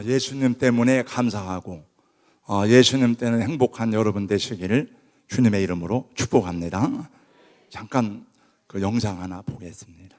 예수님 때문에 감사하고 예수님 때문에 행복한 여러분 되시기를 주님의 이름으로 축복합니다. 잠깐 그 영상 하나 보겠습니다.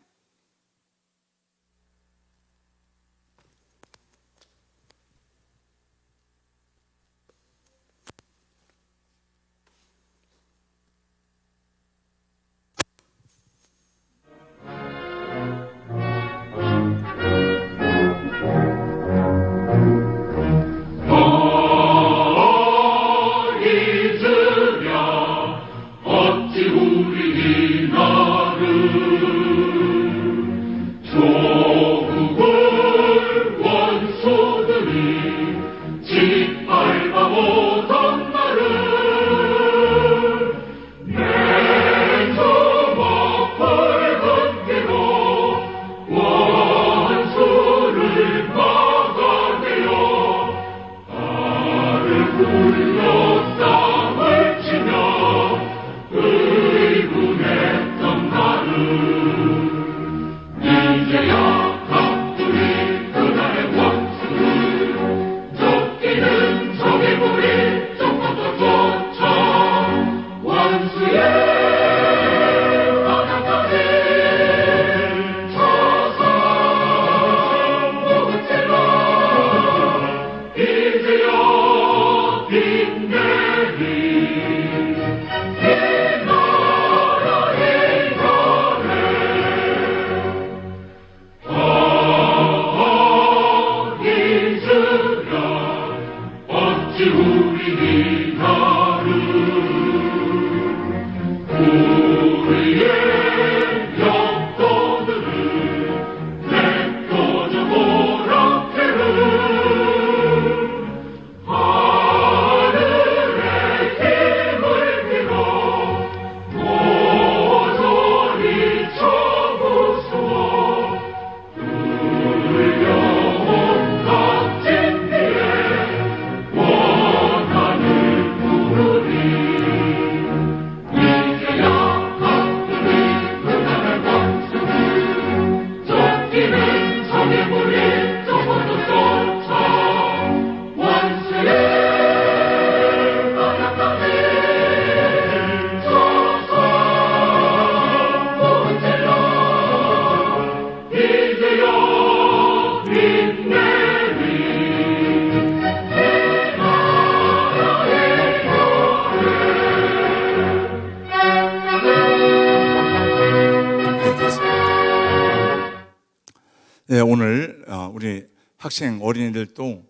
오늘 우리 학생 어린이들도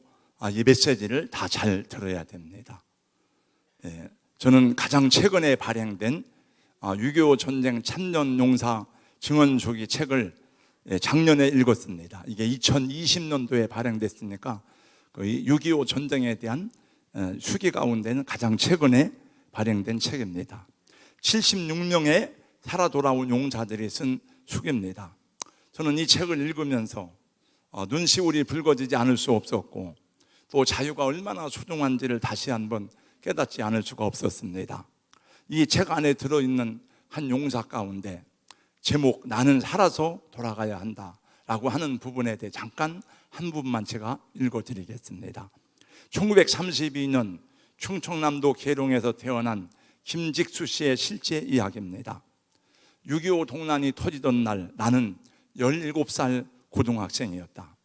이 메시지를 다 잘 들어야 됩니다. 저는 가장 최근에 발행된 6.25 전쟁 참전 용사 증언조기 책을 작년에 읽었습니다. 이게 2020년도에 발행됐으니까 거의 6.25 전쟁에 대한 수기 가운데는 가장 최근에 발행된 책입니다. 76명의 살아 돌아온 용사들이 쓴 수기입니다. 저는 이 책을 읽으면서 눈시울이 붉어지지 않을 수 없었고 또 자유가 얼마나 소중한지를 다시 한번 깨닫지 않을 수가 없었습니다. 이 책 안에 들어있는 한 용사 가운데 제목 나는 살아서 돌아가야 한다라고 하는 부분에 대해 잠깐 한 부분만 제가 읽어드리겠습니다. 1932년 충청남도 계룡에서 태어난 김직수 씨의 실제 이야기입니다. 6.25 동란이 터지던 날 나는 17살 고등학생이었다.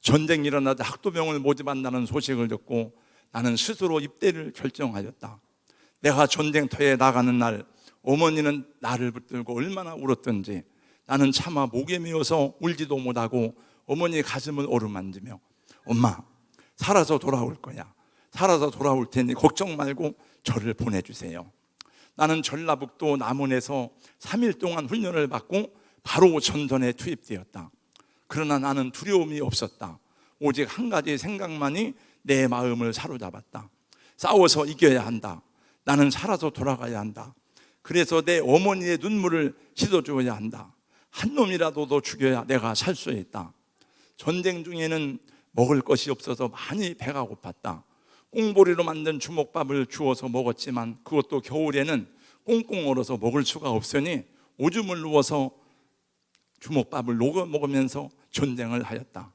전쟁이 일어나자 학도병을 모집한다는 소식을 듣고 나는 스스로 입대를 결정하였다. 내가 전쟁터에 나가는 날 어머니는 나를 붙들고 얼마나 울었던지 나는 차마 목에 메어서 울지도 못하고 어머니 가슴을 어루만지며 엄마 살아서 돌아올 거야. 살아서 돌아올 테니 걱정 말고 저를 보내주세요. 나는 전라북도 남원에서 3일 동안 훈련을 받고 바로 전선에 투입되었다. 그러나 나는 두려움이 없었다. 오직 한 가지 생각만이 내 마음을 사로잡았다. 싸워서 이겨야 한다. 나는 살아서 돌아가야 한다. 그래서 내 어머니의 눈물을 씻어줘야 한다. 한 놈이라도 더 죽여야 내가 살 수 있다. 전쟁 중에는 먹을 것이 없어서 많이 배가 고팠다. 꽁보리로 만든 주먹밥을 주워서 먹었지만 그것도 겨울에는 꽁꽁 얼어서 먹을 수가 없으니 오줌을 누워서 주먹밥을 녹여 먹으면서 전쟁을 하였다.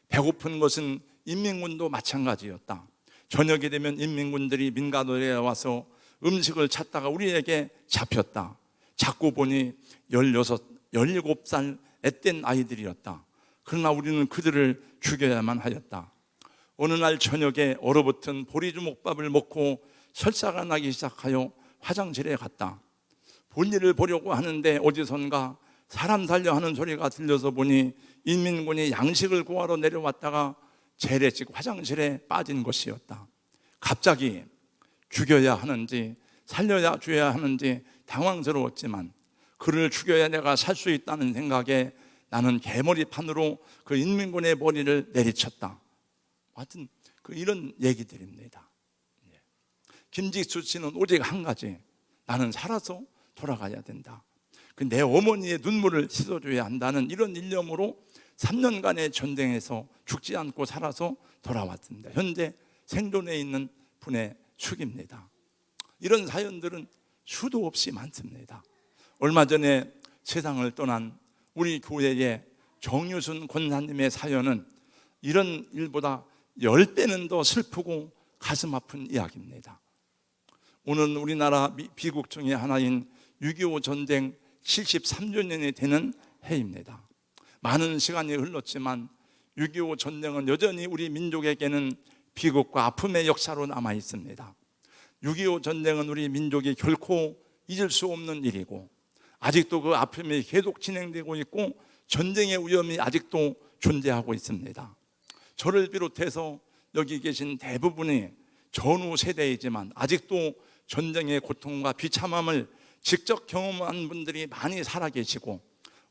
배고픈 것은 인민군도 마찬가지였다. 저녁이 되면 인민군들이 민가도에 와서 음식을 찾다가 우리에게 잡혔다. 잡고 보니 16, 17살 앳된 아이들이었다. 그러나 우리는 그들을 죽여야만 하였다. 어느 날 저녁에 얼어붙은 보리주먹밥을 먹고 설사가 나기 시작하여 화장실에 갔다. 볼일을 보려고 하는데 어디선가 사람 살려 하는 소리가 들려서 보니 인민군이 양식을 구하러 내려왔다가 재래식 화장실에 빠진 것이었다. 갑자기 죽여야 하는지 살려야 줘야 하는지 당황스러웠지만 그를 죽여야 내가 살 수 있다는 생각에 나는 개머리판으로 그 인민군의 머리를 내리쳤다. 하여튼 이런 얘기들입니다. 김직수 씨는 오직 한 가지, 나는 살아서 돌아가야 된다. 내 어머니의 눈물을 씻어줘야 한다는 이런 일념으로 3년간의 전쟁에서 죽지 않고 살아서 돌아왔습니다. 현재 생존해 있는 분의 축입니다. 이런 사연들은 수도 없이 많습니다. 얼마 전에 세상을 떠난 우리 교회의 정유순 권사님의 사연은 이런 일보다 10배는 더 슬프고 가슴 아픈 이야기입니다. 오늘 우리나라 비국 중에 하나인 6.25 전쟁 73주년이 되는 해입니다. 많은 시간이 흘렀지만 6.25 전쟁은 여전히 우리 민족에게는 비극과 아픔의 역사로 남아 있습니다. 6.25 전쟁은 우리 민족이 결코 잊을 수 없는 일이고 아직도 그 아픔이 계속 진행되고 있고 전쟁의 위험이 아직도 존재하고 있습니다. 저를 비롯해서 여기 계신 대부분이 전후 세대이지만 아직도 전쟁의 고통과 비참함을 직접 경험한 분들이 많이 살아계시고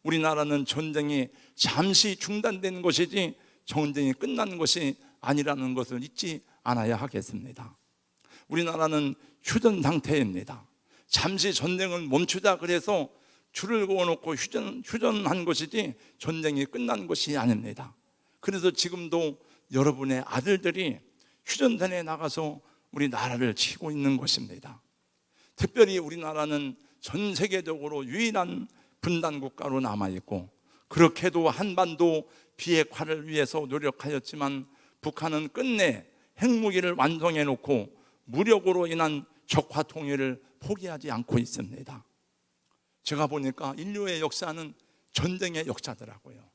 우리나라는 전쟁이 잠시 중단된 것이지 전쟁이 끝난 것이 아니라는 것을 잊지 않아야 하겠습니다. 우리나라는 휴전 상태입니다. 잠시 전쟁을 멈추자 그래서 줄을 그어놓고 휴전한 것이지 전쟁이 끝난 것이 아닙니다. 그래서 지금도 여러분의 아들들이 휴전선에 나가서 우리나라를 치고 있는 것입니다. 특별히 우리나라는 전 세계적으로 유일한 분단 국가로 남아있고 그렇게도 한반도 비핵화를 위해서 노력하였지만 북한은 끝내 핵무기를 완성해 놓고 무력으로 인한 적화 통일을 포기하지 않고 있습니다. 제가 보니까 인류의 역사는 전쟁의 역사더라고요.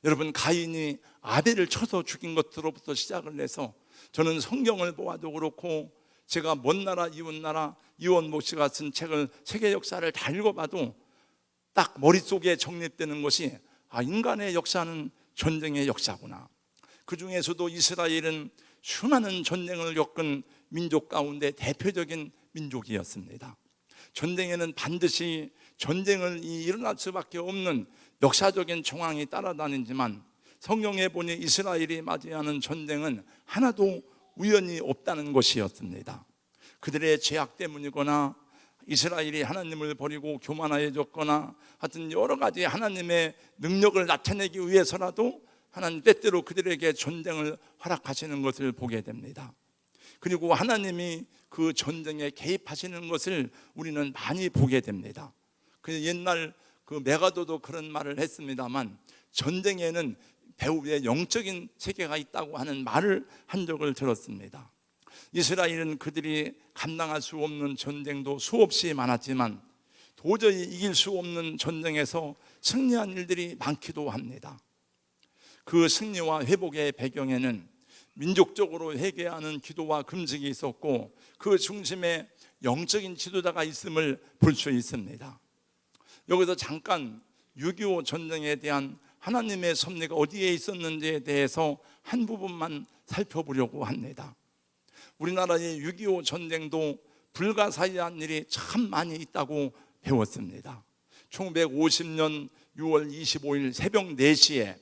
여러분, 가인이 아벨을 쳐서 죽인 것으로부터 시작을 해서 저는 성경을 보아도 그렇고 제가 먼 나라 이웃나라 이원목 씨가 쓴 책을 세계 역사를 다 읽어봐도 딱 머릿속에 정립되는 것이 인간의 역사는 전쟁의 역사구나. 그 중에서도 이스라엘은 수많은 전쟁을 겪은 민족 가운데 대표적인 민족이었습니다. 전쟁에는 반드시 전쟁을 일어날 수밖에 없는 역사적인 정황이 따라다니지만 성경에 보니 이스라엘이 맞이하는 전쟁은 하나도 우연이 없다는 것이었습니다. 그들의 죄악 때문이거나 이스라엘이 하나님을 버리고 교만해졌거나 하여튼 여러 가지 하나님의 능력을 나타내기 위해서라도 하나님 때때로 그들에게 전쟁을 허락하시는 것을 보게 됩니다. 그리고 하나님이 그 전쟁에 개입하시는 것을 우리는 많이 보게 됩니다. 그 옛날 그 메가도도 그런 말을 했습니다만 전쟁에는 배후에 영적인 세계가 있다고 하는 말을 한 적을 들었습니다. 이스라엘은 그들이 감당할 수 없는 전쟁도 수없이 많았지만 도저히 이길 수 없는 전쟁에서 승리한 일들이 많기도 합니다. 그 승리와 회복의 배경에는 민족적으로 회개하는 기도와 금식이 있었고 그 중심에 영적인 지도자가 있음을 볼 수 있습니다. 여기서 잠깐 6.25 전쟁에 대한 하나님의 섭리가 어디에 있었는지에 대해서 한 부분만 살펴보려고 합니다. 우리나라의 6.25 전쟁도 불가사의한 일이 참 많이 있다고 배웠습니다. 1950년 6월 25일 새벽 4시에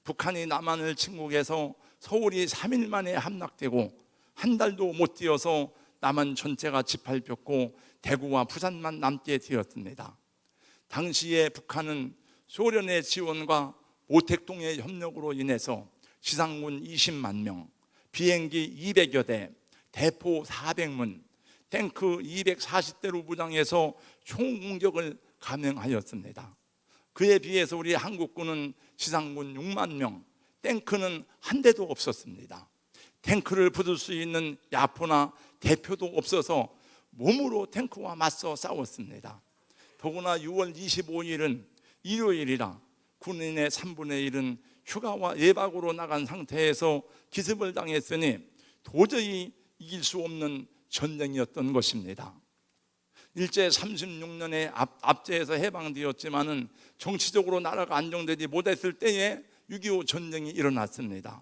북한이 남한을 침공해서 서울이 3일 만에 함락되고 한 달도 못 뛰어서 남한 전체가 짓밟혔고 대구와 부산만 남게 되었습니다. 당시에 북한은 소련의 지원과 모택동의 협력으로 인해서 지상군 20만 명, 비행기 200여 대, 대포 400문, 탱크 240대로 무장해서 총공격을 감행하였습니다. 그에 비해서 우리 한국군은 지상군 6만 명, 탱크는 한 대도 없었습니다. 탱크를 부술 수 있는 야포나 대표도 없어서 몸으로 탱크와 맞서 싸웠습니다. 더구나 6월 25일은 일요일이라 군인의 3분의 1은 휴가와 예박으로 나간 상태에서 기습을 당했으니 도저히 이길 수 없는 전쟁이었던 것입니다. 일제 36년에 압제에서 해방되었지만은 정치적으로 나라가 안정되지 못했을 때에 6.25 전쟁이 일어났습니다.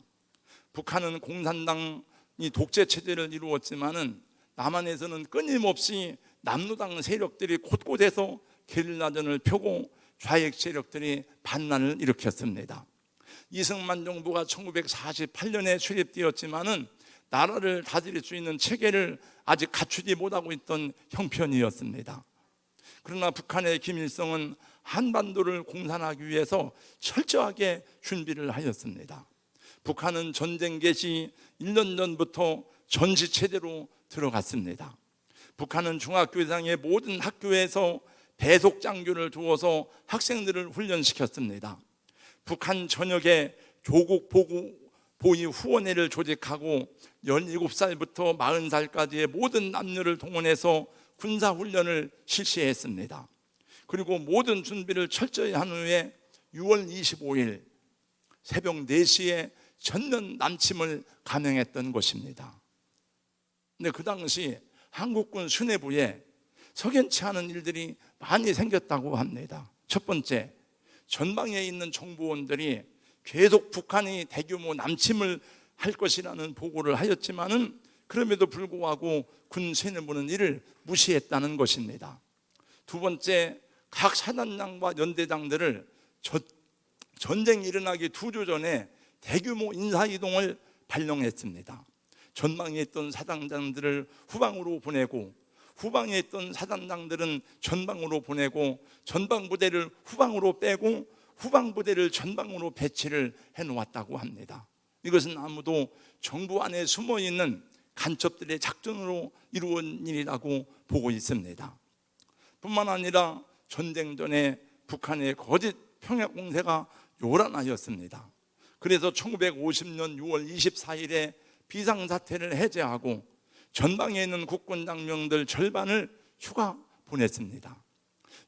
북한은 공산당이 독재 체제를 이루었지만은 남한에서는 끊임없이 남노당 세력들이 곳곳에서 게릴라전을 펴고 좌익 세력들이 반란을 일으켰습니다. 이승만 정부가 1948년에 출입되었지만은 나라를 다스릴 수 있는 체계를 아직 갖추지 못하고 있던 형편이었습니다. 그러나 북한의 김일성은 한반도를 공산하기 위해서 철저하게 준비를 하였습니다. 북한은 전쟁 개시 1년 전부터 전시체제로 들어갔습니다. 북한은 중학교 이상의 모든 학교에서 배속 장교를 두어서 학생들을 훈련시켰습니다. 북한 전역에 조국 보위 후원회를 조직하고 17살부터 40살까지의 모든 남녀를 동원해서 군사훈련을 실시했습니다. 그리고 모든 준비를 철저히 한 후에 6월 25일 새벽 4시에 전면 남침을 감행했던 것입니다. 근데 그 당시 한국군 수뇌부에 석연치 않은 일들이 많이 생겼다고 합니다. 첫 번째, 전방에 있는 정보원들이 계속 북한이 대규모 남침을 할 것이라는 보고를 하였지만은 그럼에도 불구하고 군 수뇌부는 이를 무시했다는 것입니다. 두 번째, 각 사단장과 연대장들을 전쟁이 일어나기 2주 전에 대규모 인사이동을 발령했습니다. 전방에 있던 사단장들을 후방으로 보내고 후방에 있던 사단장들은 전방으로 보내고 전방 부대를 후방으로 빼고 후방 부대를 전방으로 배치를 해놓았다고 합니다. 이것은 아무도 정부 안에 숨어있는 간첩들의 작전으로 이루어진 일이라고 보고 있습니다. 뿐만 아니라 전쟁 전에 북한의 거짓 평양 공세가 요란하였습니다. 그래서 1950년 6월 24일에 비상사태를 해제하고 전방에 있는 국군 장병들 절반을 휴가 보냈습니다.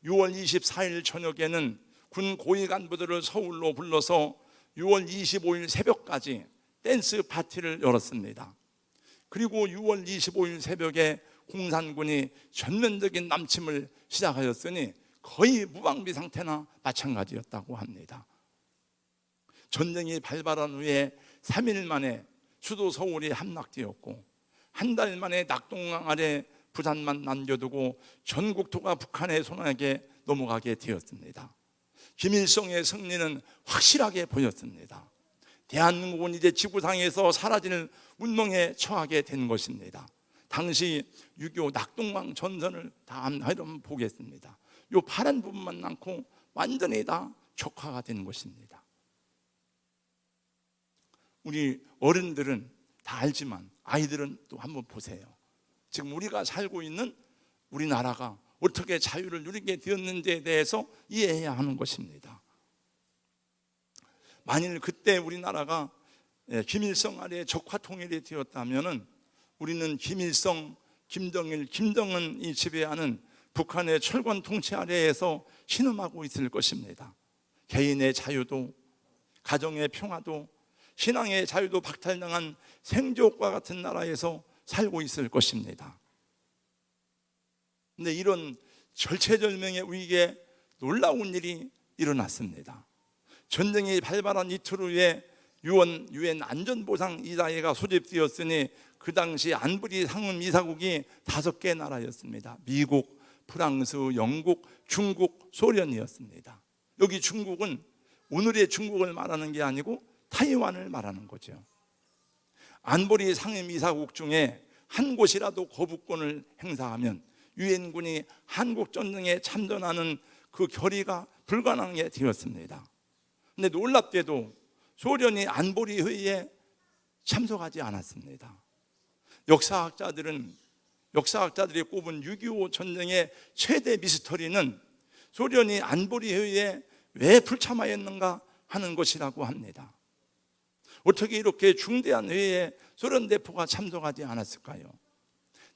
6월 24일 저녁에는 군 고위 간부들을 서울로 불러서 6월 25일 새벽까지 댄스 파티를 열었습니다. 그리고 6월 25일 새벽에 공산군이 전면적인 남침을 시작하였으니 거의 무방비 상태나 마찬가지였다고 합니다. 전쟁이 발발한 후에 3일 만에 수도 서울이 함락되었고 한 달 만에 낙동강 아래 부산만 남겨두고 전 국토가 북한의 손아귀에 넘어가게 되었습니다. 김일성의 승리는 확실하게 보였습니다. 대한민국은 이제 지구상에서 사라질 운명에 처하게 된 것입니다. 당시 6.25 낙동강 전선을 다 한번 보겠습니다. 이 파란 부분만 남고 완전히 다 적화가 된 것입니다. 우리 어른들은 다 알지만 아이들은 또 한번 보세요. 지금 우리가 살고 있는 우리나라가 어떻게 자유를 누리게 되었는지에 대해서 이해해야 하는 것입니다. 만일 그때 우리나라가 김일성 아래에 적화 통일이 되었다면 우리는 김일성, 김정일, 김정은이 지배하는 북한의 철권 통치 아래에서 신음하고 있을 것입니다. 개인의 자유도, 가정의 평화도, 신앙의 자유도 박탈당한 생지옥과 같은 나라에서 살고 있을 것입니다. 그런데 이런 절체절명의 위기에 놀라운 일이 일어났습니다. 전쟁이 발발한 이틀 후에 유엔 안전보상이사회가 소집되었으니 그 당시 안보리 상임이사국이 5개 나라였습니다. 미국, 프랑스, 영국, 중국, 소련이었습니다. 여기 중국은 오늘의 중국을 말하는 게 아니고 타이완을 말하는 거죠. 안보리 상임이사국 중에 한 곳이라도 거부권을 행사하면 유엔군이 한국 전쟁에 참전하는 그 결의가 불가능하게 되었습니다. 그런데 놀랍게도 소련이 안보리 회의에 참석하지 않았습니다. 역사학자들이 꼽은 6.25 전쟁의 최대 미스터리는 소련이 안보리 회의에 왜 불참하였는가 하는 것이라고 합니다. 어떻게 이렇게 중대한 회의에 소련 대표가 참석하지 않았을까요?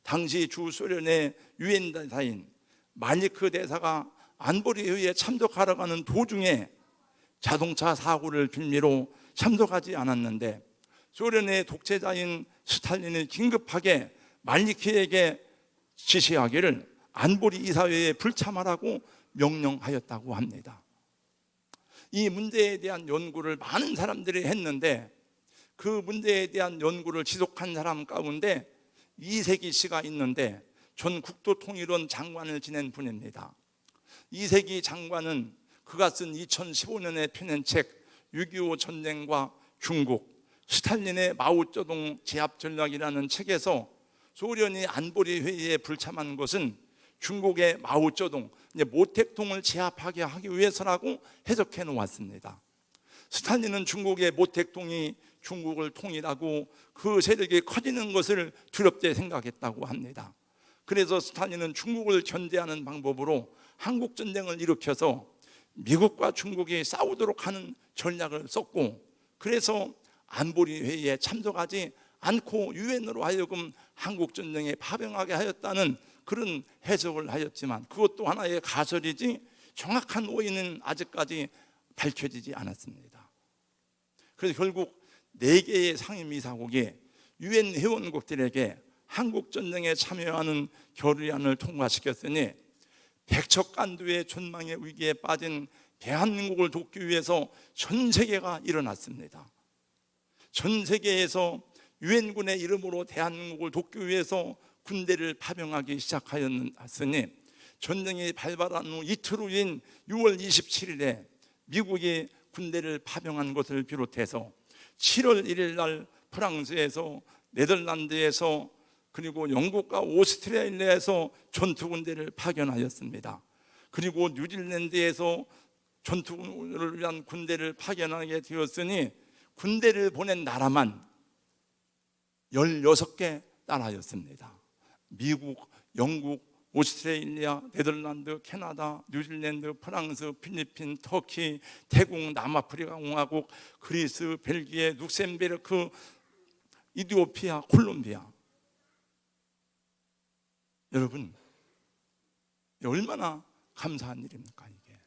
당시 주 소련의 유엔 대사인 말리크 대사가 안보리 회의에 참석하러 가는 도중에 자동차 사고를 빌미로 참석하지 않았는데 소련의 독재자인 스탈린이 긴급하게 말리키에게 지시하기를 안보리 이사회에 불참하라고 명령하였다고 합니다. 이 문제에 대한 연구를 많은 사람들이 했는데 그 문제에 대한 연구를 지속한 사람 가운데 이세기 씨가 있는데 전 국토통일원 장관을 지낸 분입니다. 이세기 장관은 그가 쓴 2015년에 펴낸 책 6.25 전쟁과 중국, 스탈린의 마오쩌둥 제압 전략이라는 책에서 소련이 안보리 회의에 불참한 것은 중국의 마오쩌둥, 모택동을 제압하게 하기 위해서라고 해석해 놓았습니다. 스탈린은 중국의 모택동이 중국을 통일하고 그 세력이 커지는 것을 두렵게 생각했다고 합니다. 그래서 스탈린은 중국을 견제하는 방법으로 한국전쟁을 일으켜서 미국과 중국이 싸우도록 하는 전략을 썼고, 그래서 안보리 회의에 참석하지 않고 유엔으로 하여금 한국전쟁에 파병하게 하였다는 그런 해석을 하였지만 그것도 하나의 가설이지 정확한 원인은 아직까지 밝혀지지 않았습니다. 그래서 결국 4개의 상임이사국이 유엔 회원국들에게 한국전쟁에 참여하는 결의안을 통과시켰으니 백척간두의 전망의 위기에 빠진 대한민국을 돕기 위해서 전 세계가 일어났습니다. 전 세계에서 유엔군의 이름으로 대한민국을 돕기 위해서 군대를 파병하기 시작하였으니 전쟁이 발발한 후 이틀 후인 6월 27일에 미국이 군대를 파병한 것을 비롯해서 7월 1일 날 프랑스에서, 네덜란드에서, 그리고 영국과 오스트레일리아에서 전투군대를 파견하였습니다. 그리고 뉴질랜드에서 전투를 위한 군대를 파견하게 되었으니 군대를 보낸 나라만 16개 나라였습니다. 미국, 영국, 오스트레일리아, 네덜란드, 캐나다, 뉴질랜드, 프랑스, 필리핀, 터키, 태국, 남아프리카 공화국, 그리스, 벨기에, 룩셈베르크, 이디오피아, 콜롬비아. 여러분, 얼마나 감사한 일입니까 이게.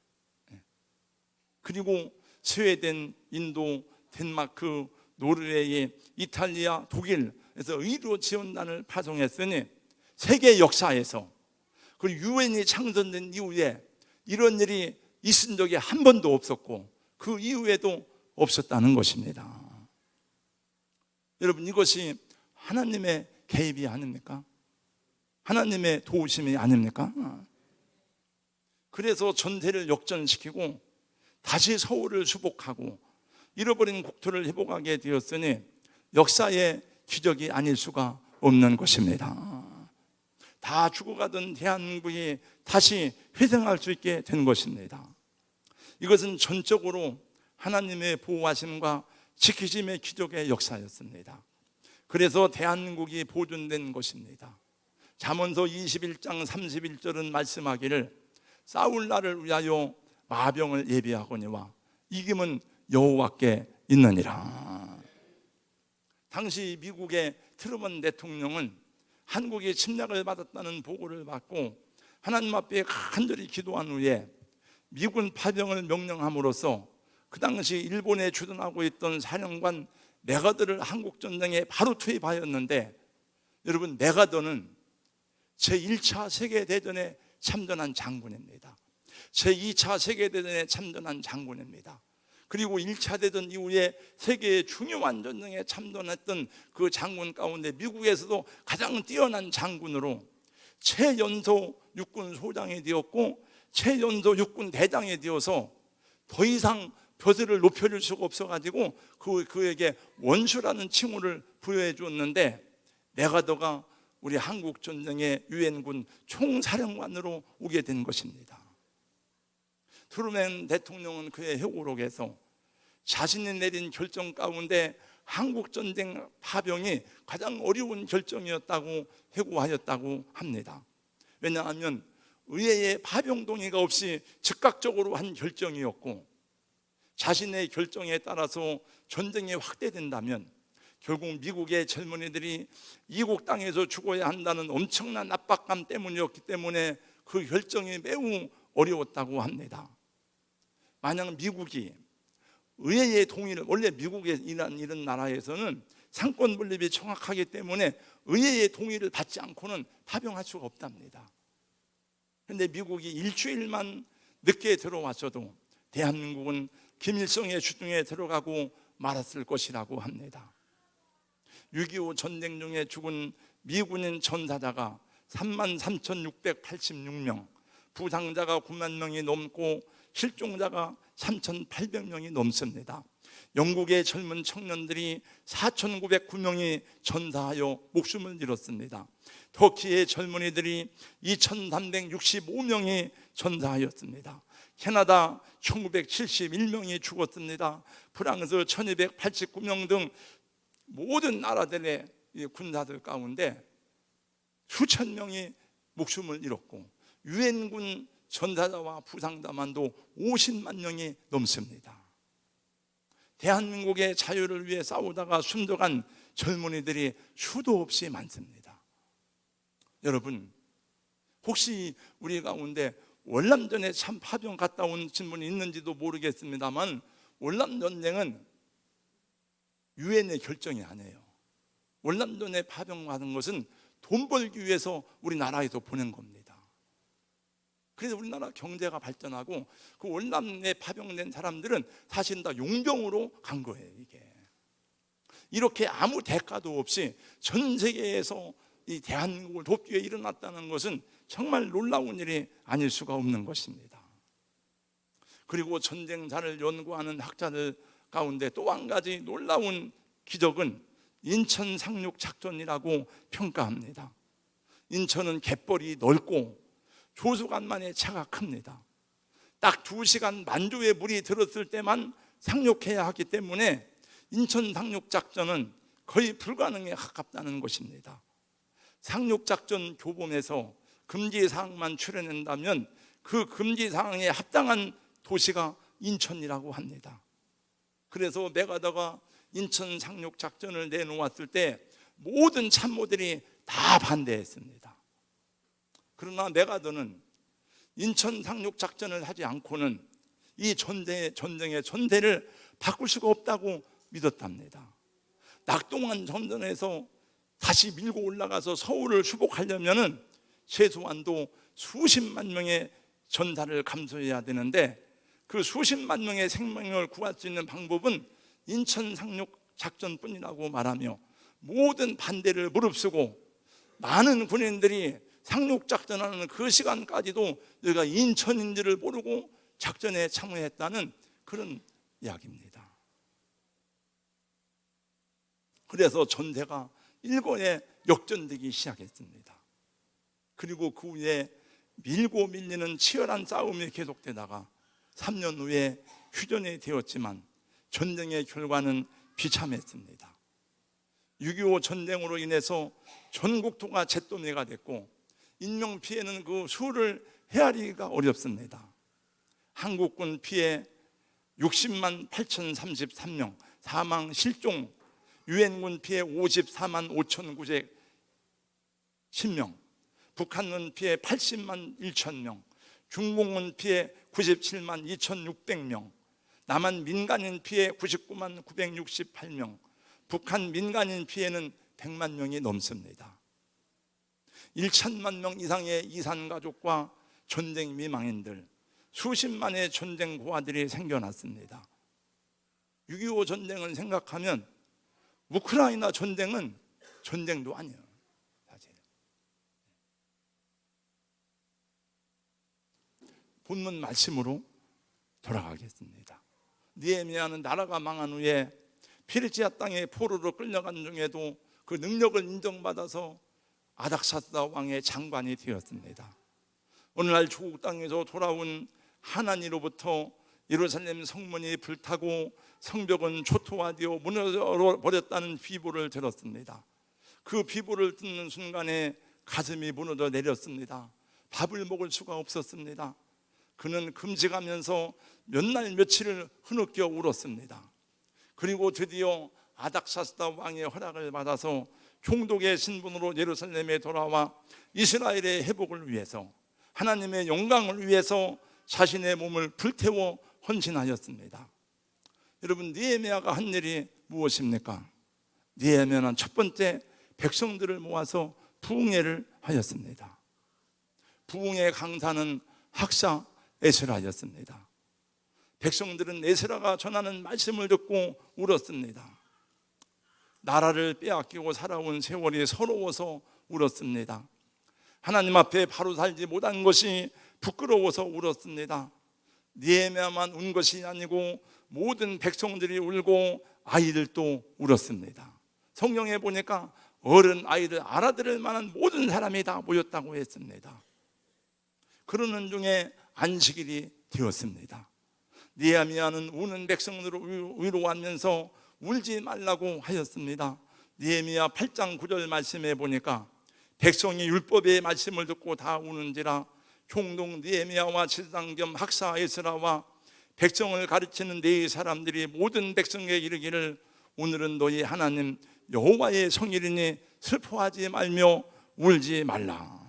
그리고 스웨덴, 인도, 덴마크, 노르웨이, 이탈리아, 독일에서 의료 지원단을 파송했으니 세계 역사에서, 그리고 유엔이 창설된 이후에 이런 일이 있은 적이 한 번도 없었고 그 이후에도 없었다는 것입니다. 여러분, 이것이 하나님의 개입이 아닙니까? 하나님의 도우심이 아닙니까? 그래서 전세를 역전시키고 다시 서울을 수복하고 잃어버린 국토를 회복하게 되었으니 역사의 기적이 아닐 수가 없는 것입니다. 다 죽어가던 대한민국이 다시 회생할 수 있게 된 것입니다. 이것은 전적으로 하나님의 보호하심과 지키심의 기적의 역사였습니다. 그래서 대한민국이 보존된 것입니다. 잠언서 21장 31절은 말씀하기를 싸울 날을 위하여 마병을 예비하거니와 이김은 여호와께 있느니라. 당시 미국의 트루먼 대통령은 한국이 침략을 받았다는 보고를 받고 하나님 앞에 간절히 기도한 후에 미군 파병을 명령함으로써 그 당시 일본에 주둔하고 있던 사령관 메가더를 한국전쟁에 바로 투입하였는데, 여러분, 메가더는 제1차 세계대전에 참전한 장군입니다. 제2차 세계대전에 참전한 장군입니다. 그리고 1차 대전 이후에 세계의 중요한 전쟁에 참전했던 그 장군 가운데 미국에서도 가장 뛰어난 장군으로 최연소 육군 소장이 되었고 최연소 육군 대장이 되어서 더 이상 벼슬을 높여줄 수가 없어가지고 그에게 원수라는 칭호를 부여해 줬는데, 메가더가 우리 한국전쟁의 유엔군 총사령관으로 오게 된 것입니다. 트루먼 대통령은 그의 회고록에서 자신이 내린 결정 가운데 한국전쟁 파병이 가장 어려운 결정이었다고 회고하였다고 합니다. 왜냐하면 의회의 파병 동의가 없이 즉각적으로 한 결정이었고, 자신의 결정에 따라서 전쟁이 확대된다면 결국 미국의 젊은이들이 이국 땅에서 죽어야 한다는 엄청난 압박감 때문이었기 때문에 그 결정이 매우 어려웠다고 합니다. 만약 미국이 의회의 동의를, 원래 미국의 이런 나라에서는 상권 분립이 정확하기 때문에 의회의 동의를 받지 않고는 파병할 수가 없답니다. 그런데 미국이 일주일만 늦게 들어왔어도 대한민국은 김일성의 주중에 들어가고 말았을 것이라고 합니다. 6.25 전쟁 중에 죽은 미군인 전사자가 33,686명, 부상자가 9만 명이 넘고 실종자가 3,800명이 넘습니다. 영국의 젊은 청년들이 4,909명이 전사하여 목숨을 잃었습니다. 터키의 젊은이들이 2,365명이 전사하였습니다. 캐나다 1,971명이 죽었습니다. 프랑스 1,289명 등 모든 나라들의 군사들 가운데 수천 명이 목숨을 잃었고 유엔군 전사자와 부상자만도 50만 명이 넘습니다. 대한민국의 자유를 위해 싸우다가 숨져간 젊은이들이 수도 없이 많습니다. 여러분, 혹시 우리 가운데 월남전에 참 파병 갔다 온 분이 있는지도 모르겠습니다만, 월남전쟁은 유엔의 결정이 아니에요. 월남전에 파병 가는 것은 돈 벌기 위해서 우리나라에서 보낸 겁니다. 그래서 우리나라 경제가 발전하고 그 월남에 파병된 사람들은 사실 다 용병으로 간 거예요. 이게 이렇게 아무 대가도 없이 전 세계에서 이 대한민국을 돕기 위해 일어났다는 것은 정말 놀라운 일이 아닐 수가 없는 것입니다. 그리고 전쟁사를 연구하는 학자들 가운데 또 한 가지 놀라운 기적은 인천 상륙 작전이라고 평가합니다. 인천은 갯벌이 넓고 조수간만의 차가 큽니다. 딱 2시간 만조의 물이 들었을 때만 상륙해야 하기 때문에 인천 상륙작전은 거의 불가능에 가깝다는 것입니다. 상륙작전 교본에서 금지사항만 추려낸다면 그 금지사항에 합당한 도시가 인천이라고 합니다. 그래서 메가더가 인천 상륙작전을 내놓았을 때 모든 참모들이 다 반대했습니다. 그러나 메가더는 인천 상륙작전을 하지 않고는 이 전쟁의 전대를 바꿀 수가 없다고 믿었답니다. 낙동강 전선에서 다시 밀고 올라가서 서울을 수복하려면 최소한도 수십만 명의 전사를 감수해야 되는데 그 수십만 명의 생명을 구할 수 있는 방법은 인천 상륙작전뿐이라고 말하며 모든 반대를 무릅쓰고 많은 군인들이 상륙작전하는 그 시간까지도 여기가 인천인지를 모르고 작전에 참여했다는 그런 이야기입니다. 그래서 전대가 일본에 역전되기 시작했습니다. 그리고 그 후에 밀고 밀리는 치열한 싸움이 계속되다가 3년 후에 휴전이 되었지만 전쟁의 결과는 비참했습니다. 6.25 전쟁으로 인해서 전국토가 잿더미가 됐고 인명피해는 그 수를 헤아리기가 어렵습니다. 한국군 피해 60만 8,033명, 사망 실종, 유엔군 피해 54만 5,910명, 북한군 피해 80만 1,000명, 중공군 피해 97만 2,600명, 남한 민간인 피해 99만 968명, 북한 민간인 피해는 100만 명이 넘습니다. 1천만 명 이상의 이산가족과 전쟁 미망인들, 수십만의 전쟁 고아들이 생겨났습니다. 6.25 전쟁을 생각하면 우크라이나 전쟁은 전쟁도 아니에요. 사실. 본문 말씀으로 돌아가겠습니다. 느헤미야는 나라가 망한 후에 피르지아 땅에 포로로 끌려간 중에도 그 능력을 인정받아서 아닥사스다 왕의 장관이 되었습니다. 어느 날 조국 땅에서 돌아온 하나니로부터 예루살렘 성문이 불타고 성벽은 초토화되어 무너져 버렸다는 비보를 들었습니다. 그 비보를 듣는 순간에 가슴이 무너져 내렸습니다. 밥을 먹을 수가 없었습니다. 그는 금식하면서 몇 날 며칠을 흐느껴 울었습니다. 그리고 드디어 아닥사스다 왕의 허락을 받아서 총독의 신분으로 예루살렘에 돌아와 이스라엘의 회복을 위해서, 하나님의 영광을 위해서 자신의 몸을 불태워 헌신하였습니다. 여러분, 느헤미야가 한 일이 무엇입니까? 느헤미야는 첫 번째 백성들을 모아서 부흥회를 하였습니다. 부흥회 강사는 학사 에스라였습니다. 백성들은 에스라가 전하는 말씀을 듣고 울었습니다. 나라를 빼앗기고 살아온 세월이 서러워서 울었습니다. 하나님 앞에 바로 살지 못한 것이 부끄러워서 울었습니다. 느헤미야만 운 것이 아니고 모든 백성들이 울고 아이들도 울었습니다. 성경에 보니까 어른 아이들 알아들을 만한 모든 사람이 다 모였다고 했습니다. 그러는 중에 안식일이 되었습니다. 느헤미야는 우는 백성들을 위로하면서 울지 말라고 하였습니다. 느헤미야 8장 9절 말씀에 보니까 백성이 율법의 말씀을 듣고 다 우는지라 총독 느헤미야와 지사장 겸 학사 에스라와 백성을 가르치는 네 사람들이 모든 백성에게 이르기를 오늘은 너희 하나님 여호와의 성일이니 슬퍼하지 말며 울지 말라.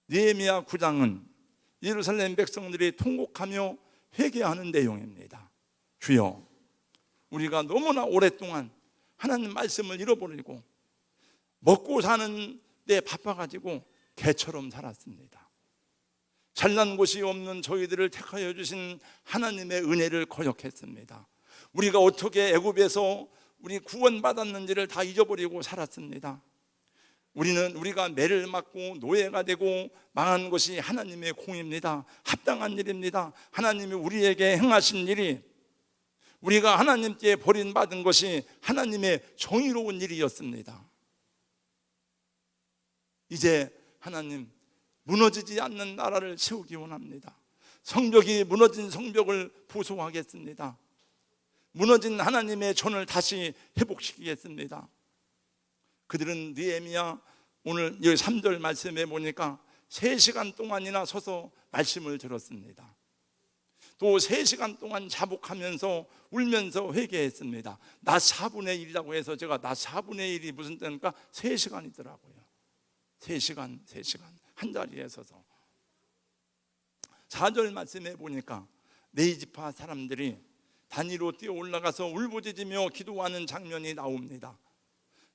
느헤미야 9장은 예루살렘 백성들이 통곡하며 회개하는 내용입니다. 주여, 우리가 너무나 오랫동안 하나님 말씀을 잃어버리고 먹고 사는 데 바빠가지고 개처럼 살았습니다. 잘난 곳이 없는 저희들을 택하여 주신 하나님의 은혜를 거역했습니다. 우리가 어떻게 애굽에서 우리 구원받았는지를 다 잊어버리고 살았습니다. 우리가 매를 맞고 노예가 되고 망한 것이 하나님의 공입니다. 합당한 일입니다. 하나님이 우리에게 행하신 일이, 우리가 하나님께 버림받은 것이 하나님의 정의로운 일이었습니다. 이제 하나님, 무너지지 않는 나라를 세우기 원합니다. 성벽이 무너진 성벽을 보수하겠습니다. 무너진 하나님의 전을 다시 회복시키겠습니다. 그들은 느헤미야 오늘 여기 3절 말씀에 보니까 3시간 동안이나 서서 말씀을 들었습니다. 또 3시간 동안 자복하면서 울면서 회개했습니다. 낮 4분의 1이라고 해서 제가 낮 4분의 1이 무슨 때니까 3시간이더라고요. 3시간 한 자리에 서서. 4절 말씀에 보니까 네지파 사람들이 단위로 뛰어 올라가서 울부짖으며 기도하는 장면이 나옵니다.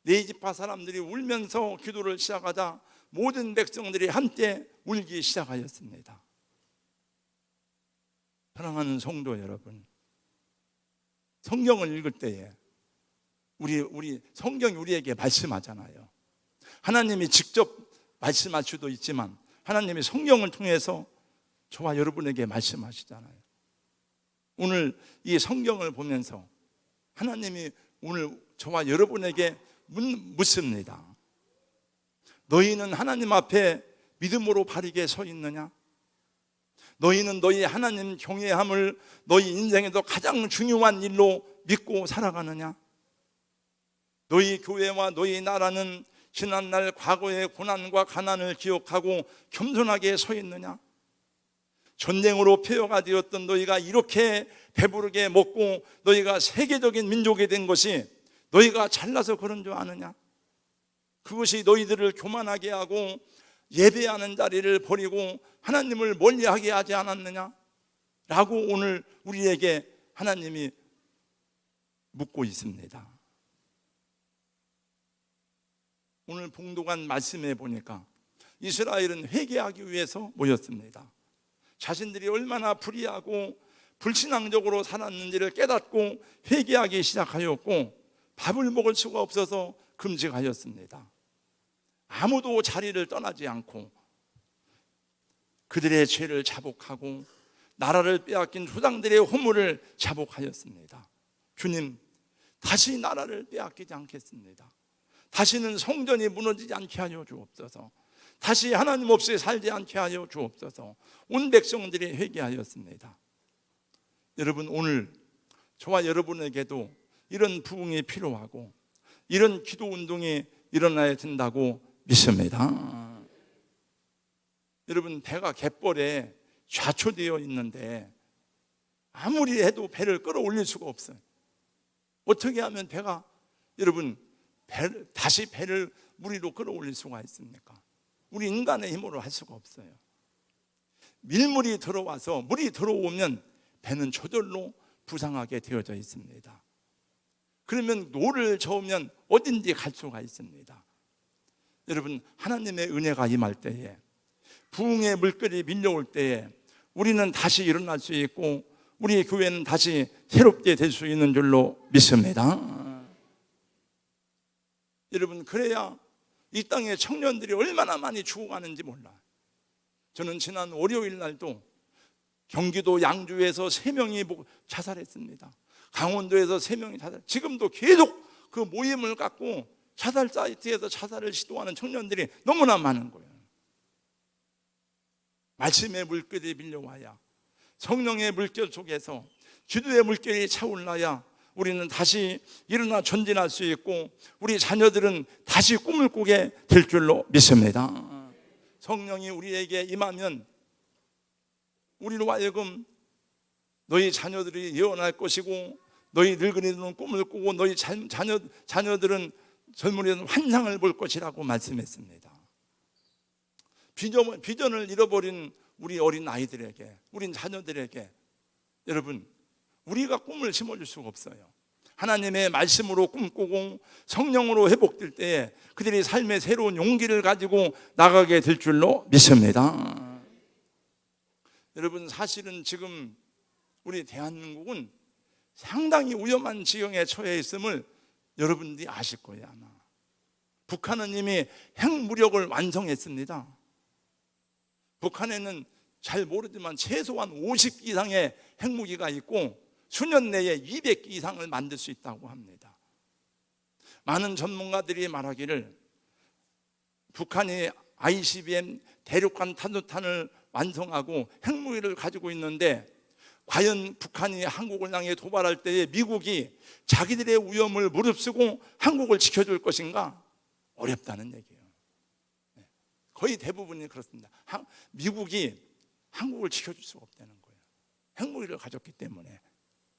네지파 사람들이 울면서 기도를 시작하자 모든 백성들이 함께 울기 시작하였습니다. 사랑하는 성도 여러분, 성경을 읽을 때에 우리 성경이 우리에게 말씀하잖아요. 하나님이 직접 말씀할 수도 있지만 하나님이 성경을 통해서 저와 여러분에게 말씀하시잖아요. 오늘 이 성경을 보면서 하나님이 오늘 저와 여러분에게 묻습니다. 너희는 하나님 앞에 믿음으로 바르게 서 있느냐? 너희는 너희 하나님 경외함을 너희 인생에서 가장 중요한 일로 믿고 살아가느냐? 너희 교회와 너희 나라는 지난날 과거의 고난과 가난을 기억하고 겸손하게 서 있느냐? 전쟁으로 폐허가 되었던 너희가 이렇게 배부르게 먹고 너희가 세계적인 민족이 된 것이 너희가 잘나서 그런 줄 아느냐? 그것이 너희들을 교만하게 하고 예배하는 자리를 버리고 하나님을 멀리하게 하지 않았느냐? 라고 오늘 우리에게 하나님이 묻고 있습니다. 오늘 봉독한 말씀에 보니까 이스라엘은 회개하기 위해서 모였습니다. 자신들이 얼마나 불의하고 불신앙적으로 살았는지를 깨닫고 회개하기 시작하였고 밥을 먹을 수가 없어서 금식하였습니다. 아무도 자리를 떠나지 않고 그들의 죄를 자복하고 나라를 빼앗긴 후장들의 허물을 자복하였습니다. 주님, 다시 나라를 빼앗기지 않겠습니다. 다시는 성전이 무너지지 않게 하여 주옵소서. 다시 하나님 없이 살지 않게 하여 주옵소서. 온 백성들이 회개하였습니다. 여러분, 오늘 저와 여러분에게도 이런 부흥이 필요하고 이런 기도 운동이 일어나야 된다고 믿습니다. 여러분, 배가 갯벌에 좌초되어 있는데 아무리 해도 배를 끌어올릴 수가 없어요. 어떻게 하면 배가 여러분 다시 배를 물 위로 끌어올릴 수가 있습니까? 우리 인간의 힘으로 할 수가 없어요. 밀물이 들어와서 물이 들어오면 배는 저절로 부상하게 되어져 있습니다. 그러면 노를 저으면 어딘지 갈 수가 있습니다. 여러분, 하나님의 은혜가 임할 때에, 부흥의 물결이 밀려올 때에 우리는 다시 일어날 수 있고 우리 교회는 다시 새롭게 될 수 있는 줄로 믿습니다. 여러분, 그래야 이 땅의 청년들이 얼마나 많이 죽어가는지 몰라. 저는 지난 월요일 날도 경기도 양주에서 3명이 자살했습니다. 강원도에서 3명이 자살. 지금도 계속 그 모임을 갖고 자살 사이트에서 자살을 시도하는 청년들이 너무나 많은 거예요. 말씀의 물결이 밀려와야, 성령의 물결 속에서 기도의 물결이 차올라야 우리는 다시 일어나 전진할 수 있고 우리 자녀들은 다시 꿈을 꾸게 될 줄로 믿습니다. 성령이 우리에게 임하면 우리로 하여금 너희 자녀들이 예언할 것이고 너희 늙은이들은 꿈을 꾸고 너희 자녀들은 젊은이들은 환상을 볼 것이라고 말씀했습니다. 비전을 잃어버린 우리 어린 아이들에게, 우리 자녀들에게 여러분, 우리가 꿈을 심어줄 수가 없어요. 하나님의 말씀으로 꿈꾸고 성령으로 회복될 때에 그들이 삶의 새로운 용기를 가지고 나가게 될 줄로 믿습니다. 여러분, 사실은 지금 우리 대한민국은 상당히 위험한 지경에 처해 있음을 여러분들이 아실 거예요. 아마 북한은 이미 핵무력을 완성했습니다. 북한에는 잘 모르지만 최소한 50 이상의 핵무기가 있고 수년 내에 200기 이상을 만들 수 있다고 합니다. 많은 전문가들이 말하기를 북한이 ICBM 대륙간 탄도탄을 완성하고 핵무기를 가지고 있는데 과연 북한이 한국을 향해 도발할 때에 미국이 자기들의 위험을 무릅쓰고 한국을 지켜줄 것인가? 어렵다는 얘기예요. 거의 대부분이 그렇습니다. 미국이 한국을 지켜줄 수가 없다는 거예요. 핵무기를 가졌기 때문에.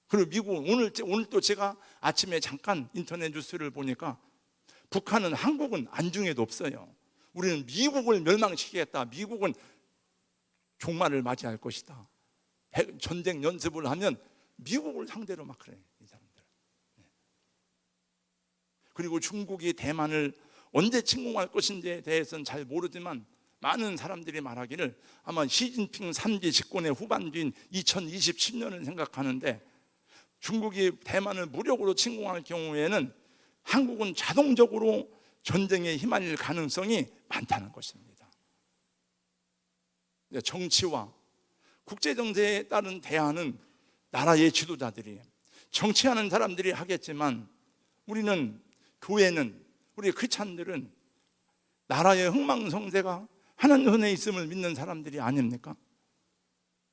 그리고 미국은 오늘 또 제가 아침에 잠깐 인터넷 뉴스를 보니까 북한은 한국은 안중에도 없어요. 우리는 미국을 멸망시키겠다. 미국은 종말을 맞이할 것이다. 전쟁 연습을 하면 미국을 상대로 막 그래요, 이 사람들. 그리고 중국이 대만을 언제 침공할 것인지에 대해서는 잘 모르지만 많은 사람들이 말하기를 아마 시진핑 3기 집권의 후반기인 2027년을 생각하는데 중국이 대만을 무력으로 침공할 경우에는 한국은 자동적으로 전쟁에 휘말릴 가능성이 많다는 것입니다. 정치와 국제정세에 따른 대안은 나라의 지도자들이, 정치하는 사람들이 하겠지만 우리는, 교회는, 우리 크리스찬들은 나라의 흥망성쇠가 하나님 손에 있음을 믿는 사람들이 아닙니까?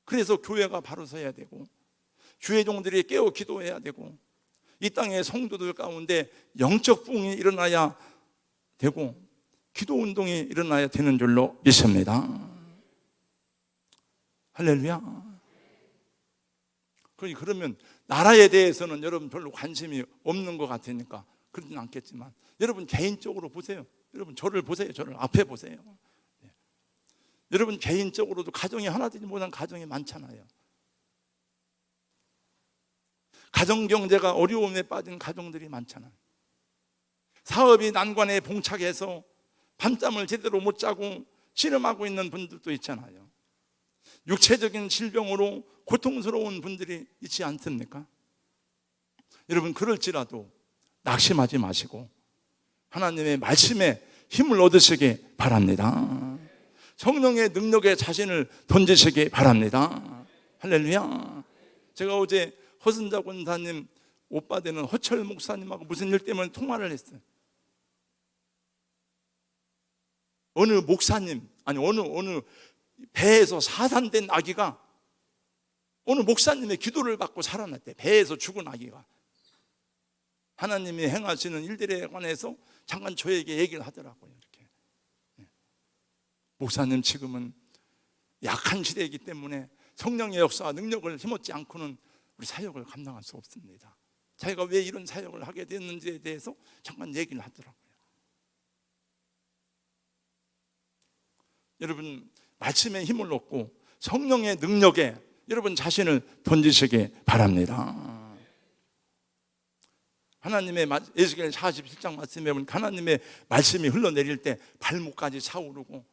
그래서 교회가 바로 서야 되고 주의 종들이 깨어 기도해야 되고 이 땅의 성도들 가운데 영적 부흥이 일어나야 되고 기도운동이 일어나야 되는 줄로 믿습니다. 할렐루야. 그러면 나라에 대해서는 여러분 별로 관심이 없는 것 같으니까 그러진 않겠지만 여러분 개인적으로 보세요. 여러분 저를 보세요. 저를 앞에 보세요. 여러분 개인적으로도 가정이 하나 되지 못한 가정이 많잖아요. 가정경제가 어려움에 빠진 가정들이 많잖아요. 사업이 난관에 봉착해서 밤잠을 제대로 못 자고 씨름하고 있는 분들도 있잖아요. 육체적인 질병으로 고통스러운 분들이 있지 않습니까? 여러분 그럴지라도 낙심하지 마시고 하나님의 말씀에 힘을 얻으시기 바랍니다. 성령의 능력에 자신을 던지시기 바랍니다. 할렐루야. 제가 어제 허순자 권사님 오빠 되는 허철 목사님하고 무슨 일 때문에 통화를 했어요. 어느 목사님, 아니 어느 배에서 사산된 아기가 어느 목사님의 기도를 받고 살아났대. 배에서 죽은 아기가. 하나님이 행하시는 일들에 관해서 잠깐 저에게 얘기를 하더라고요. 이렇게. 목사님 지금은 약한 시대이기 때문에 성령의 역사와 능력을 힘없지 않고는 우리 사역을 감당할 수 없습니다. 자기가 왜 이런 사역을 하게 됐는지에 대해서 잠깐 얘기를 하더라고요. 여러분, 말씀의 힘을 얻고 성령의 능력에 여러분 자신을 던지시기 바랍니다. 하나님의 에스겔 47장 말씀에 보면 하나님의 말씀이 흘러내릴 때 발목까지 차오르고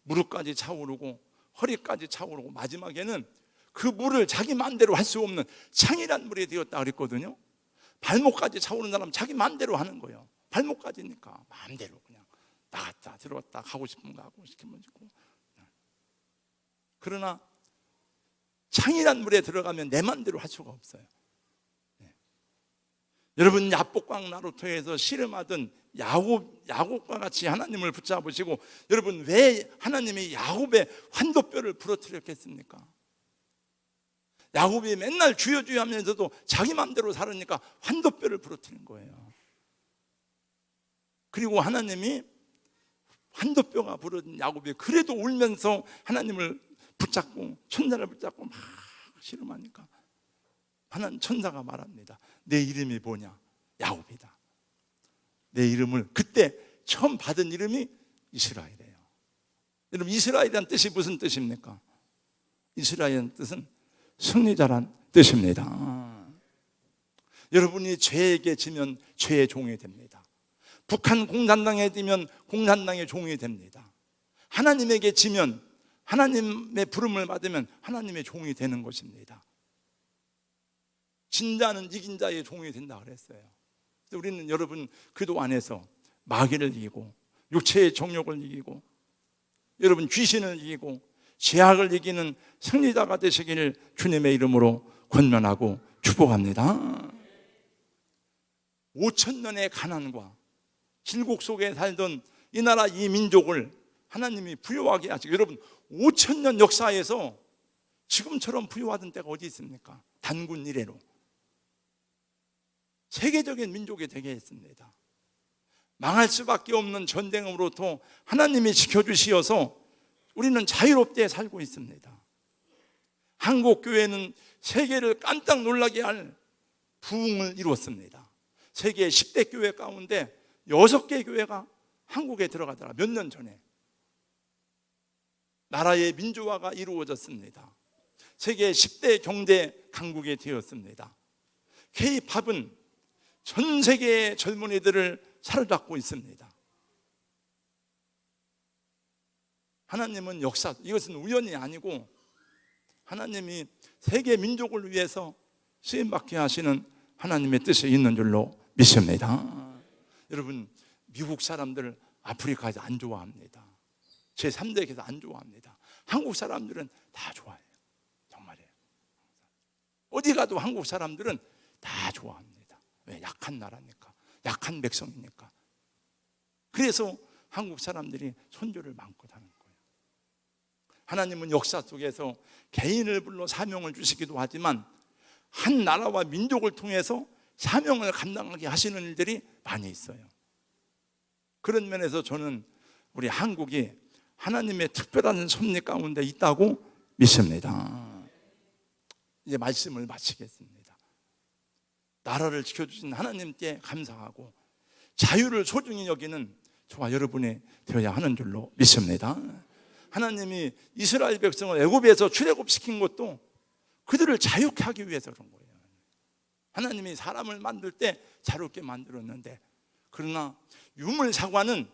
무릎까지 차오르고 허리까지 차오르고 마지막에는 그 물을 자기 마음대로 할 수 없는 창이란 물이 되었다 그랬거든요. 발목까지 차오르는 사람은 자기 마음대로 하는 거예요. 발목까지니까 마음대로 그냥 나갔다 들어왔다 가고 싶은 거 하고 시키면 있고. 그러나 창이란 물에 들어가면 내 마음대로 할 수가 없어요. 여러분, 야복강 나루터에서 씨름하던 야곱과 같이 하나님을 붙잡으시고, 여러분 왜 하나님이 야곱의 환도뼈를 부러뜨렸겠습니까? 야곱이 맨날 주여 주여 하면서도 자기 마음대로 살으니까 환도뼈를 부러뜨린 거예요. 그리고 하나님이 환도뼈가 부러진 야곱이 그래도 울면서 하나님을 붙잡고 천사를 붙잡고 막 씨름하니까 하나님 천사가 말합니다. 내 이름이 뭐냐? 야곱이다. 내 이름을 그때 처음 받은 이름이 이스라엘이에요. 여러분, 이스라엘이란 뜻이 무슨 뜻입니까? 이스라엘이라는 뜻은 승리자란 뜻입니다. 여러분이 죄에게 지면 죄의 종이 됩니다. 북한 공산당에 지면 공산당의 종이 됩니다. 하나님에게 지면 하나님의 부름을 받으면 하나님의 종이 되는 것입니다. 진 자는 이긴 자의 종이 된다 그랬어요. 우리는 여러분 기도 안에서 마귀를 이기고 육체의 정욕을 이기고 여러분 귀신을 이기고 죄악을 이기는 승리자가 되시기를 주님의 이름으로 권면하고 축복합니다. 5,000년의 가난과 질곡 속에 살던 이 나라 이 민족을 하나님이 부유하게 하시고, 여러분 5,000년 역사에서 지금처럼 부유하던 때가 어디 있습니까? 단군 이래로 세계적인 민족이 되게 했습니다. 망할 수밖에 없는 전쟁으로부터 하나님이 지켜주시어서 우리는 자유롭게 살고 있습니다. 한국교회는 세계를 깜짝 놀라게 할 부흥을 이루었습니다. 세계 10대 교회 가운데 6개 교회가 한국에 들어가더라. 몇 년 전에 나라의 민주화가 이루어졌습니다. 세계 10대 경제 강국이 되었습니다. K-팝은 전 세계의 젊은이들을 사로잡고 있습니다. 하나님은 역사, 이것은 우연이 아니고 하나님이 세계 민족을 위해서 쓰임받게 하시는 하나님의 뜻이 있는 줄로 믿습니다. 여러분, 미국 사람들 아프리카에서 안 좋아합니다. 제3세계에서 안 좋아합니다. 한국 사람들은 다 좋아해요. 정말이에요. 어디 가도 한국 사람들은 다 좋아합니다. 왜? 약한 나라니까, 약한 백성이니까. 그래서 한국 사람들이 선교를 마음껏 하는 거예요. 하나님은 역사 속에서 개인을 불러 사명을 주시기도 하지만 한 나라와 민족을 통해서 사명을 감당하게 하시는 일들이 많이 있어요. 그런 면에서 저는 우리 한국이 하나님의 특별한 섭리 가운데 있다고 믿습니다. 이제 말씀을 마치겠습니다. 나라를 지켜주신 하나님께 감사하고 자유를 소중히 여기는 저와 여러분이 되어야 하는 줄로 믿습니다. 하나님이 이스라엘 백성을 애굽에서 출애굽시킨 것도 그들을 자유케 하기 위해서 그런 거예요. 하나님이 사람을 만들 때 자유롭게 만들었는데, 그러나 유물사관은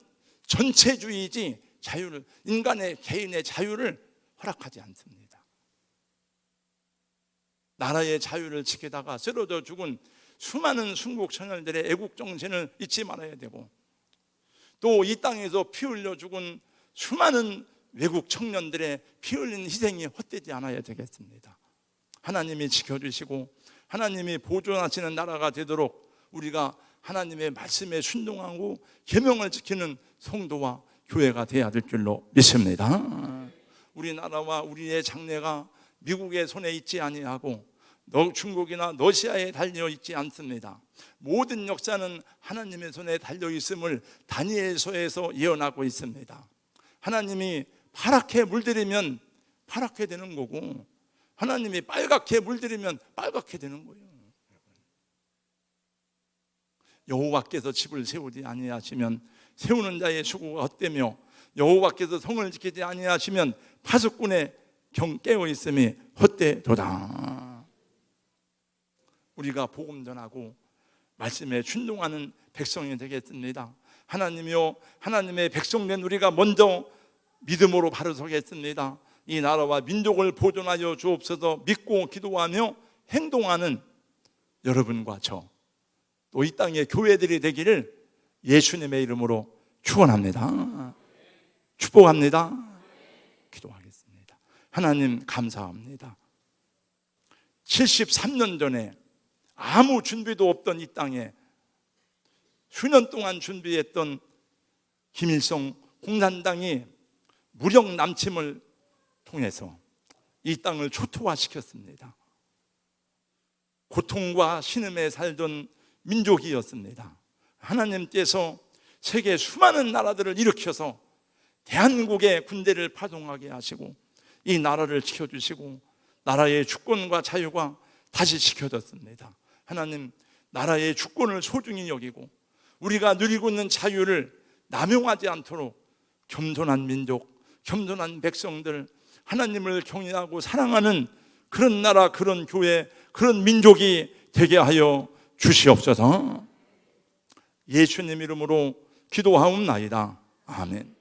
전체주의이지 자유를, 인간의 개인의 자유를 허락하지 않습니다. 나라의 자유를 지키다가 쓰러져 죽은 수많은 순국 처녀들의 애국 정신을 잊지 말아야 되고, 또 이 땅에서 피 흘려 죽은 수많은 외국 청년들의 피 흘린 희생이 헛되지 않아야 되겠습니다. 하나님이 지켜주시고 하나님이 보존하시는 나라가 되도록 우리가 하나님의 말씀에 순종하고 계명을 지키는 성도와 교회가 되어야 될 줄로 믿습니다. 우리나라와 우리의 장래가 미국의 손에 있지 아니하고 중국이나 러시아에 달려 있지 않습니다. 모든 역사는 하나님의 손에 달려 있음을 다니엘서에서 예언하고 있습니다. 하나님이 파랗게 물들이면 파랗게 되는 거고, 하나님이 빨갛게 물들이면 빨갛게 되는 거예요. 여호와께서 집을 세우지 아니하시면 세우는 자의 수고가 헛되며 여호와께서 성을 지키지 아니하시면 파수꾼의 깨어 있음이 헛되도다. 우리가 복음 전하고 말씀에 순종하는 백성이 되겠습니다. 하나님이요, 하나님의 백성된 우리가 먼저 믿음으로 바로 서겠습니다. 이 나라와 민족을 보존하여 주옵소서. 믿고 기도하며 행동하는 여러분과 저, 또 이 땅의 교회들이 되기를 예수님의 이름으로 축원합니다. 축복합니다. 기도하겠습니다. 하나님 감사합니다. 73년 전에 아무 준비도 없던 이 땅에 수년 동안 준비했던 김일성 공산당이 무력 남침을 통해서 이 땅을 초토화시켰습니다. 고통과 신음에 살던 민족이었습니다. 하나님께서 세계 수많은 나라들을 일으켜서 대한민국의 군대를 파송하게 하시고 이 나라를 지켜주시고 나라의 주권과 자유가 다시 지켜졌습니다. 하나님, 나라의 주권을 소중히 여기고 우리가 누리고 있는 자유를 남용하지 않도록 겸손한 민족, 겸손한 백성들, 하나님을 경외하고 사랑하는 그런 나라, 그런 교회, 그런 민족이 되게 하여 주시옵소서. 예수님 이름으로 기도하옵나이다. 아멘.